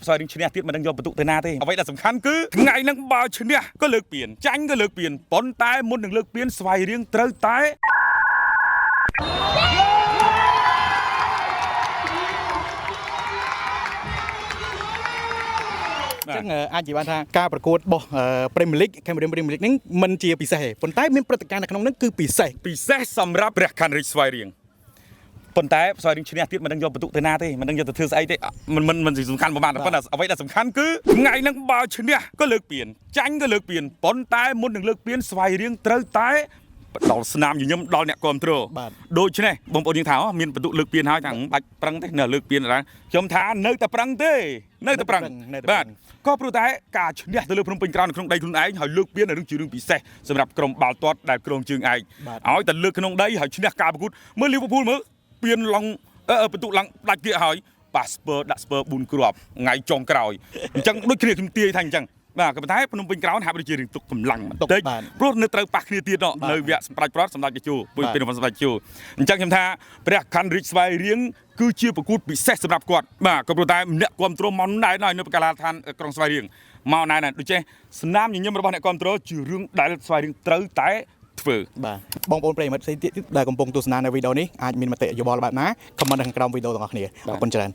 ซอยดิ้งชนะที่มันต้องยอมประตูเตนาที่เอาไว้แต่สำคัญคือไงนักบอลชนะก็เลิกเปลี่ยนจังก็เลิกเปลี่ยนปนตายมุดหนึ่งเลิกเปลี่ยนสวายเรียงเตยตายចឹងអាចនិយាយបានថាការប្រកួតរបស់ Premier League Cameroon Premier League ហ្នឹងมันជាពិសេសប៉ុន្តែមានព្រឹត្តិការណ៍នៅក្នុងហ្នឹងគឺពិសេសសម្រាប់ព្រះខ័នរាជស្វាយរៀងប៉ុន្តែស្វាយរៀងឈ្នះទៀតមិនដឹងយកបន្ទុកទៅណាទេមិនដឹងយកទៅធ្វើស្អីទេមិនសំខាន់ប្រហែលប៉ុន្តែអ្វីដែលសំខាន់គឺថ្ងៃហ្នឹងបើឈ្នះក៏លើកពៀនចាញ់ក៏លើកពៀនប៉ុន្តែមុននឹងលើកពៀនស្វាយរៀងត្រូវតែដល់ស្នាមញញឹមដល់អ្នកគ្រប់គ្រងដូច្នេះបងប្អូនយើងថាមានបន្ទុកលើកពៀនហើយថាបាច់ប្រឹងទេនៅលើកពៀនដែរខ្ញុំថានៅតែប្រឹងទេនៅតែប្រឹងបាទក៏ព្រោះតែការឈ្នះទៅលើភ្នំពេញក្រោនក្នុងដីខ្លួនឯងហើយលើកពៀនរឿងជារឿងពិសេសសម្រាប់ក្រុមបាល់ទាត់ដែលក្រុងជើងឯងឲ្យតែលើកក្នុងដីហើយឈ្នះការប្រកួតមើលលីវើពូលមើលពៀនឡងបន្ទុកឡើងដាច់គៀកហើយប៉ាស្ពឺដាក់ស្ពឺ4គ្រាប់ថ្ងៃចុងក្រោយអញ្ចឹងដូចគ្នាខ្ញុំទាយថាអញ្ចឹងបាទក៏ប៉ុន្តែភ្នំពេញក្រោនហាក់ដូចជារឿងទុកកម្លាំងបន្តិចព្រោះនៅត្រូវប៉ះគ្នាទៀតនៅវគ្គសម្រាប់ប្រត់សម្រាប់ជូពេលសម្រាប់ជូអញ្ចឹងខ្ញុំថាព្រះខ័នរាជស្វាយរៀងគឺជាប្រកួតពិសេសសម្រាប់គាត់បាទក៏ព្រោះតែអ្នកគ្រប់គ្រងមកណែនៅកាឡាដ្ឋានក្រុងស្វាយរៀងមកណែដូច្នេះស្នាមញញឹមរបស់អ្នកគ្រប់គ្រងជារឿងដែលស្វាយរៀងត្រូវតែធ្វើបាទបងប្អូនប្រិយមិត្តផ្សេងទៀតដែលកំពុងទស្សនានៅវីដេអូនេះអាចមានមតិយោបល់បែបណាខមមិននៅខាងក្រោមវីដេអូទាំងអស់គ្នាអរគុណច្រើន